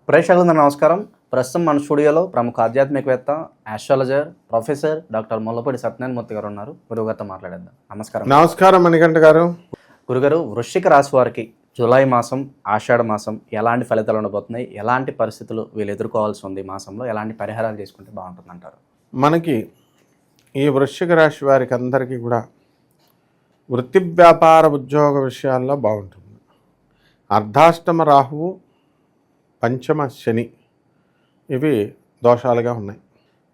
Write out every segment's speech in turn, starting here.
ప్రేక్షకులందరూ నమస్కారం. ప్రస్తుతం మన స్టూడియోలో ప్రముఖ ఆధ్యాత్మికవేత్త, astrologer, professor doctor Mullapudi Satyanarayana Murthy గారు ఉన్నారు. గురుగారితో మాట్లాడేద్దాం. నమస్కారం. నమస్కారం మణికంఠ గారు. గురుగారు, వృశ్చిక రాశి వారికి జూలై మాసం, ఆషాఢ మాసం ఎలాంటి ఫలితాలు ఉండబోతున్నాయి? ఎలాంటి పరిస్థితులు వీళ్ళు ఎదుర్కోవాల్సి ఉంది? ఈ మాసంలో ఎలాంటి పరిహారాలు చేసుకుంటే బాగుంటుంది అంటారు? మనకి ఈ వృశ్చిక రాశి వారికి అందరికీ కూడా వృత్తి వ్యాపార ఉద్యోగ విషయాల్లో బాగుంటుంది. అర్ధాష్టమ రాహువు, పంచమ శని ఇవి దోషాలుగా ఉన్నాయి.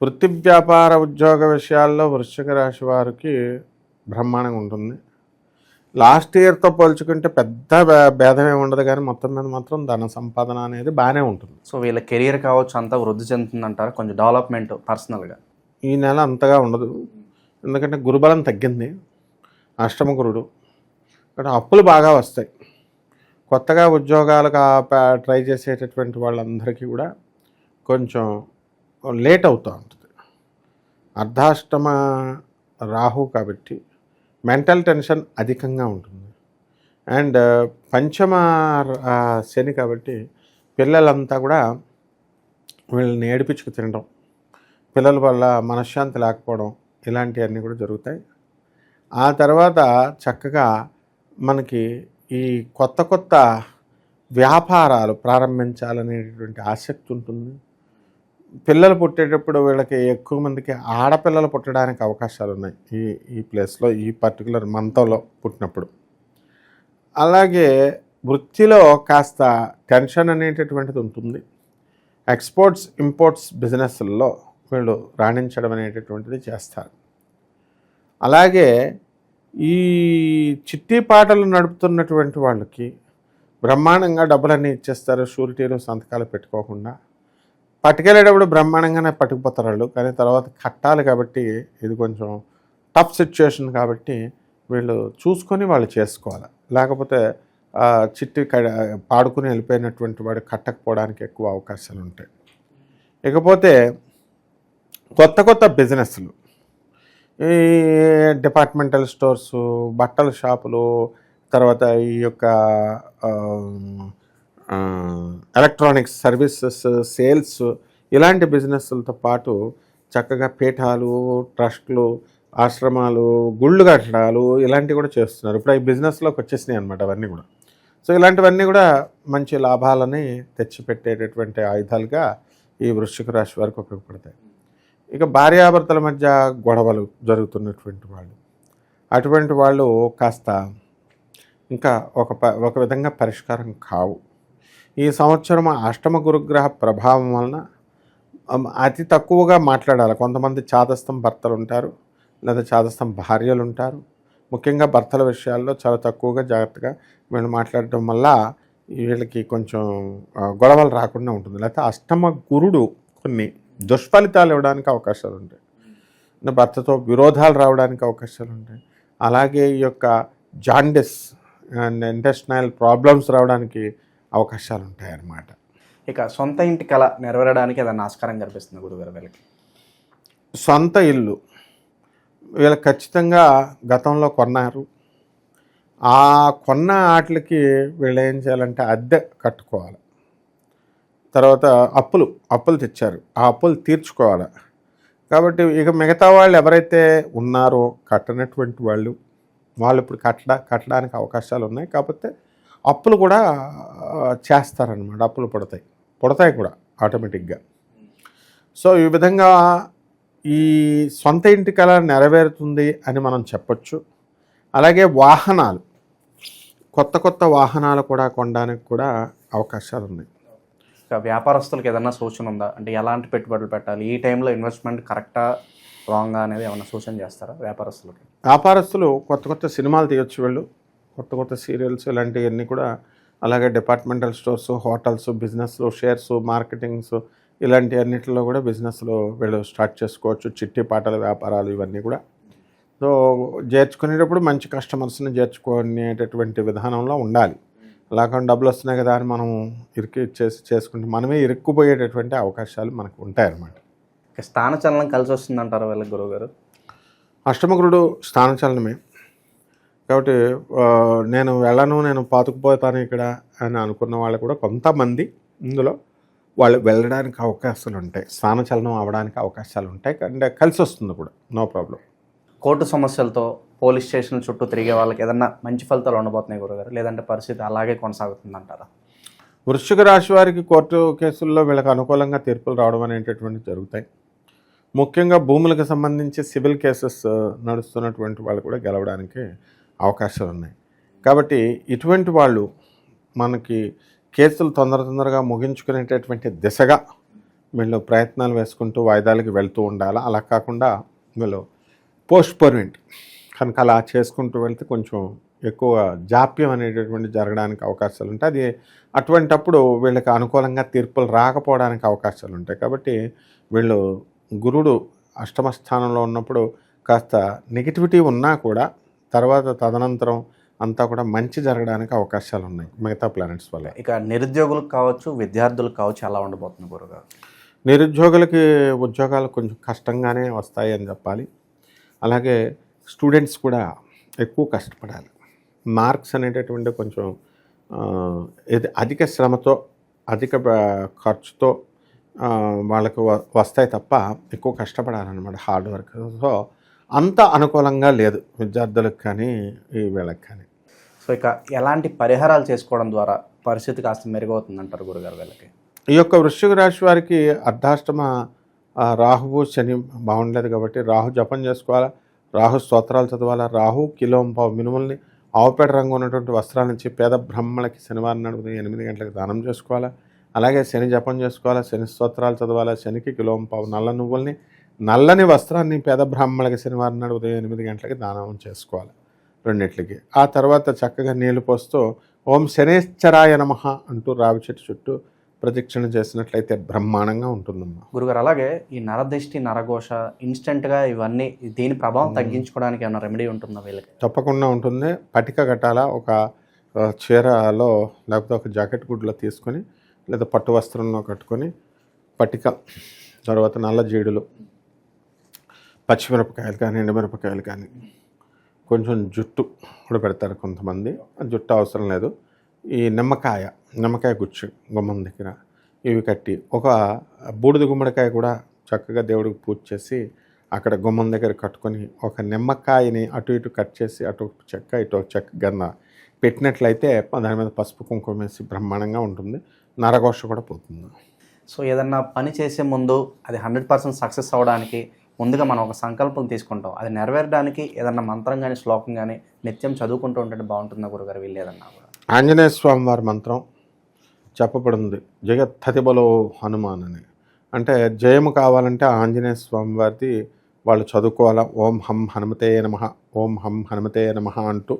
వృత్తి వ్యాపార ఉద్యోగ విషయాల్లో వృశ్చిక రాశి వారికి బ్రహ్మాండంగా ఉంటుంది. లాస్ట్ ఇయర్తో పోల్చుకుంటే పెద్ద భేదమే ఉండదు, కానీ మొత్తం మీద మాత్రం ధన సంపాదన అనేది బాగానే ఉంటుంది. సో వీళ్ళ కెరీర్ కావచ్చు అంతా వృద్ధి చెందుతుంది అంటారు, కొంచెం డెవలప్మెంట్ పర్సనల్గా ఈ నెల అంతగా ఉండదు, ఎందుకంటే గురుబలం తగ్గింది, అష్టమ గురుడు. ఇక్కడ అప్పులు బాగా వస్తాయి. కొత్తగా ఉద్యోగాలకు ట్రై చేసేటటువంటి వాళ్ళందరికీ కూడా కొంచెం లేట్ అవుతూ ఉంటుంది. అర్ధాష్టమ రాహు కాబట్టి మెంటల్ టెన్షన్ అధికంగా ఉంటుంది. అండ్ పంచమ శని కాబట్టి పిల్లలంతా కూడా వీళ్ళని ఏడిపించుకు తినడం, పిల్లల వల్ల మనశ్శాంతి లేకపోవడం, ఇలాంటివన్నీ కూడా జరుగుతాయి. ఆ తర్వాత చక్కగా మనకి ఈ కొత్త వ్యాపారాలు ప్రారంభించాలనేటువంటి ఆసక్తి ఉంటుంది. పిల్లలు పుట్టేటప్పుడు వీళ్ళకి ఎక్కువ మందికి ఆడపిల్లలు పుట్టడానికి అవకాశాలు ఉన్నాయి ఈ ప్లేస్లో, ఈ పర్టికులర్ మంత్లో పుట్టినప్పుడు. అలాగే వృత్తిలో కాస్త టెన్షన్ అనేటటువంటిది ఉంటుంది. ఎక్స్పోర్ట్స్ ఇంపోర్ట్స్ బిజినెస్ల్లో వీళ్ళు రాణించడం అనేటటువంటిది చేస్తారు. అలాగే ఈ చిట్టి పాటలు నడుపుతున్నటువంటి వాళ్ళకి బ్రహ్మాండంగా డబ్బులన్నీ ఇచ్చేస్తారు, షూరిటీలు సంతకాలు పెట్టుకోకుండా. పట్టుకెళ్ళేటప్పుడు బ్రహ్మాండంగానే పట్టుకుపోతారు వాళ్ళు, కానీ తర్వాత కట్టాలి కాబట్టి ఇది కొంచెం టఫ్ సిచ్యుయేషన్ కాబట్టి వీళ్ళు చూసుకొని వాళ్ళు చేసుకోవాలి. లేకపోతే చిట్టి పాడుకుని వెళ్ళిపోయినటువంటి వాడు కట్టకపోవడానికి ఎక్కువ అవకాశాలు ఉంటాయి. ఇకపోతే కొత్త బిజినెస్లు, ఈ డిపార్ట్మెంటల్ స్టోర్సు, బట్టల షాపులు, తర్వాత ఈ యొక్క ఎలక్ట్రానిక్స్ సర్వీసెస్, సేల్స్, ఇలాంటి బిజినెస్లతో పాటు చక్కగా పీఠాలు, ట్రస్ట్లు, ఆశ్రమాలు, గుళ్ళు కట్టడాలు ఇలాంటివి కూడా చేస్తున్నారు. ఇప్పుడు ఈ బిజినెస్లోకి వచ్చేసినాయి అన్నమాట అవన్నీ కూడా. సో ఇలాంటివన్నీ కూడా మంచి లాభాలని తెచ్చిపెట్టేటటువంటి ఆయుధాలుగా ఈ వృశ్చిక రాశి వారికి ఉపయోగపడతాయి. ఇక భార్యాభర్తల మధ్య గొడవలు జరుగుతున్నటువంటి వాళ్ళు, అటువంటి వాళ్ళు కాస్త ఇంకా ఒక విధంగా పరిష్కారం కావు. ఈ సంవత్సరం అష్టమ గురుగ్రహ ప్రభావం వలన అతి తక్కువగా మాట్లాడాలి. కొంతమంది చాదస్తం భర్తలు ఉంటారు, లేదా చాదస్తం భార్యలు ఉంటారు. ముఖ్యంగా భర్తల విషయాల్లో చాలా తక్కువగా జాగ్రత్తగా వీళ్ళు మాట్లాడటం వల్ల వీళ్ళకి కొంచెం గొడవలు రాకుండా ఉంటుంది. లేకపోతే అష్టమ గురుడు కొన్ని దుష్ఫలితాలు ఇవ్వడానికి అవకాశాలు ఉంటాయి, భర్తతో విరోధాలు రావడానికి అవకాశాలు ఉంటాయి. అలాగే ఈ యొక్క జాండిస్ అండ్ ఇంటెస్టైనల్ ప్రాబ్లమ్స్ రావడానికి అవకాశాలు ఉంటాయి అన్నమాట. ఇక సొంత ఇంటి కళ నెరవేరడానికి ఏదైనా ఆస్కారం కనిపిస్తుంది గురుగారు వీళ్ళకి? సొంత ఇల్లు వీళ్ళకి ఖచ్చితంగా గతంలో కొన్నారు. ఆ కొన్న వాటికి వీళ్ళు ఏం చేయాలంటే అద్దె కట్టుకోవాలి. తర్వాత అప్పులు తెచ్చారు, ఆ అప్పులు తీర్చుకోవాలి. కాబట్టి ఇక మిగతా వాళ్ళు ఎవరైతే ఉన్నారో కట్టనటువంటి వాళ్ళు ఇప్పుడు కట్టడానికి అవకాశాలు ఉన్నాయి. కాకపోతే అప్పులు కూడా చేస్తారనమాట, అప్పులు పుడతాయి కూడా ఆటోమేటిక్గా. సో ఈ విధంగా ఈ సొంత ఇంటి కళ నెరవేరుతుంది అని మనం చెప్పచ్చు. అలాగే వాహనాలు, కొత్త వాహనాలు కూడా కొనడానికి కూడా అవకాశాలు ఉన్నాయి. వ్యాపారస్తులకు ఏదన్నా సూచన ఉందా? అంటే ఎలాంటి పెట్టుబడులు పెట్టాలి, ఈ టైంలో ఇన్వెస్ట్మెంట్ కరెక్టా రాంగా అనేది ఏమన్నా సూచన చేస్తారా వ్యాపారస్తులకి? వ్యాపారస్తులు కొత్త సినిమాలు తీయొచ్చు, వీళ్ళు కొత్త సీరియల్స్ ఇలాంటివన్నీ కూడా. అలాగే డిపార్ట్మెంటల్ స్టోర్స్, హోటల్స్, బిజినెస్లు, షేర్స్, మార్కెటింగ్స్ ఇలాంటి అన్నింటిలో కూడా బిజినెస్లు వీళ్ళు స్టార్ట్ చేసుకోవచ్చు. చిట్టి పాటల వ్యాపారాలు ఇవన్నీ కూడా. సో చేర్చుకునేటప్పుడు మంచి కస్టమర్స్ని చేర్చుకునేటటువంటి విధానంలో ఉండాలి. అలాగే డబ్బులు వస్తున్నాయి కదా అని మనం చేసుకుంటే మనమే ఇరుక్కుపోయేటటువంటి అవకాశాలు మనకు ఉంటాయన్నమాట. స్థానచలనం కలిసి వస్తుందంటారా వీళ్ళకి గురువుగారు? అష్టమగురుడు స్థానచలనమే కాబట్టి నేను వెళ్ళను, నేను పాతుకుపోతాను ఇక్కడ అని అనుకున్న వాళ్ళు కూడా కొంతమంది ఇందులో వాళ్ళు వెళ్ళడానికి అవకాశాలు ఉంటాయి, స్థానచలనం అవ్వడానికి అవకాశాలు ఉంటాయి. అండ్ కలిసి వస్తుంది కూడా, నో ప్రాబ్లం. కోర్టు సమస్యలతో పోలీస్ స్టేషన్ చుట్టూ తిరిగే వాళ్ళకి ఏదన్నా మంచి ఫలితాలు ఉండబోతున్నాయి గురుగారు, లేదంటే పరిస్థితి అలాగే కొనసాగుతుందంటారా? వృశ్చిక రాశి వారికి కోర్టు కేసుల్లో వీళ్ళకి అనుకూలంగా తీర్పులు రావడం అనేటటువంటివి జరుగుతాయి. ముఖ్యంగా భూములకు సంబంధించి సివిల్ కేసెస్ నడుస్తున్నటువంటి వాళ్ళు కూడా గెలవడానికి అవకాశాలు ఉన్నాయి. కాబట్టి ఇటువంటి వాళ్ళు మనకి కేసులు తొందరగా ముగించుకునేటటువంటి దిశగా వీళ్ళు ప్రయత్నాలు వేసుకుంటూ వాయిదాలకి వెళ్తూ ఉండాలి. అలా కాకుండా వీళ్ళు పోస్ట్పోన్మెంట్ కనుక అలా చేసుకుంటూ వెళ్తే కొంచెం ఎక్కువ జాప్యం అనేటటువంటి జరగడానికి అవకాశాలు ఉంటాయి. అది అటువంటప్పుడు వీళ్ళకి అనుకూలంగా తీర్పులు రాకపోవడానికి అవకాశాలు ఉంటాయి. కాబట్టి వీళ్ళు గురుడు అష్టమ స్థానంలో ఉన్నప్పుడు కాస్త నెగిటివిటీ ఉన్నా కూడా తర్వాత తదనంతరం అంతా కూడా మంచి జరగడానికి అవకాశాలు ఉన్నాయి మిగతా ప్లానెట్స్ వల్ల. ఇక నిరుద్యోగులకు కావచ్చు, విద్యార్థులకు కావచ్చు, ఎలా ఉండబోతుంది గురుగారు? నిరుద్యోగులకి ఉద్యోగాలు కొంచెం కష్టంగానే వస్తాయి అని చెప్పాలి. అలాగే స్టూడెంట్స్ కూడా ఎక్కువ కష్టపడాలి. మార్క్స్ అనేటటువంటి కొంచెం అధిక శ్రమతో అధిక ఖర్చుతో వాళ్ళకు వస్తాయి తప్ప ఎక్కువ కష్టపడాలన్నమాట, హార్డ్ వర్క్. సో అంత అనుకూలంగా లేదు విద్యార్థులకు కానీ ఈ వీళ్ళకి కానీ. సో ఇక ఎలాంటి పరిహారాలు చేసుకోవడం ద్వారా పరిస్థితి కాస్త మెరుగవుతుందంటారు గురుగారు వీళ్ళకి? ఈ యొక్క వృశ్చిక రాశి వారికి అర్ధాష్టమ రాహువు శని బాగుండలేదు కాబట్టి రాహు జపం చేసుకోవాలా, రాహు స్తోత్రాలు చదవాలా, రాహు కిలోంపావు మినుముల్ని ఆవుపేట రంగు ఉన్నటువంటి వస్త్రాల నుంచి పేద బ్రహ్మలకి శనివారం నాడు 8 గంటలకు దానం చేసుకోవాలా. అలాగే శని జపం చేసుకోవాలా, శని స్తోత్రాలు చదవాలా, శనికి కిలోంపావు నల్ల నువ్వుల్ని నల్లని వస్త్రాన్ని పేద బ్రాహ్మణులకి శనివారం నాడు 8 గంటలకి దానం చేసుకోవాలి రెండిట్లకి. ఆ తర్వాత చక్కగా నీళ్లు పోస్తూ ఓం శనేశ్చరాయ నమః అంటూ రావి చెట్టు చుట్టూ ప్రదక్షిణ చేసినట్లయితే బ్రహ్మాండంగా ఉంటుందమ్మా. గురుగారు, అలాగే ఈ నరదిష్టి, నరఘోష ఇన్స్టెంట్గా ఇవన్నీ దీని ప్రభావం తగ్గించుకోవడానికి ఏమైనా రెమెడీ ఉంటుందా వీళ్ళకి? తప్పకుండా ఉంటుంది. పటిక కట్టాల, ఒక చీరలో లేకపోతే ఒక జాకెట్ గుడ్లో తీసుకొని లేదా పట్టు వస్త్రంలో కట్టుకొని పటిక, తర్వాత నల్ల జీడులు, పచ్చిమిరపకాయలు కానీ ఎండుమిరపకాయలు కానీ, కొంచెం జుట్టు కూడా పెడతారు కొంతమంది, జుట్టు అవసరం లేదు. ఈ నిమ్మకాయ గుచ్చు గుమ్మం దగ్గర ఇవి కట్టి, ఒక బూడిద గుమ్మడికాయ కూడా చక్కగా దేవుడికి పూజ చేసి అక్కడ గుమ్మం దగ్గర కట్టుకొని ఒక నిమ్మకాయని అటు ఇటు కట్ చేసి అటు చెక్క ఇటు చెక్క గన్న పెట్టినట్లయితే దాని మీద పసుపు కుంకుమ వేసి బ్రహ్మాండంగా ఉంటుంది. నరఘోష కూడా పోతుంది. సో ఏదన్నా పని చేసే ముందు అది 100% సక్సెస్ అవ్వడానికి ముందుగా మనం ఒక సంకల్పం తీసుకుంటాం, అది నెరవేరడానికి ఏదన్నా మంత్రం కానీ శ్లోకం కానీ నిత్యం చదువుకుంటూ ఉంటే బాగుంటుందా గురుగారు వీళ్ళు ఏదన్నా కూడా? ఆంజనేయ స్వామి వారి మంత్రం చెప్పబడింది, జగత్తతి బలో హనుమాన్ అని. అంటే జయము కావాలంటే ఆంజనేయ స్వామి వారిది వాళ్ళు చదువుకోవాలా. ఓం హం హనుమతే నమః, ఓం హం హనుమతే నమః అంటూ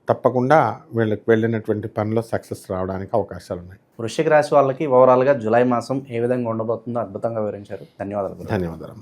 తప్పకుండా వీళ్ళకి వెళ్ళినటువంటి పనిలో సక్సెస్ రావడానికి అవకాశాలు ఉన్నాయి. వృశ్చిక రాశి వాళ్ళకి ఓవరాల్గా జూలై మాసం ఏ విధంగా ఉండబోతుందో అద్భుతంగా వివరించారు. ధన్యవాదాలు. ధన్యవాదాలు.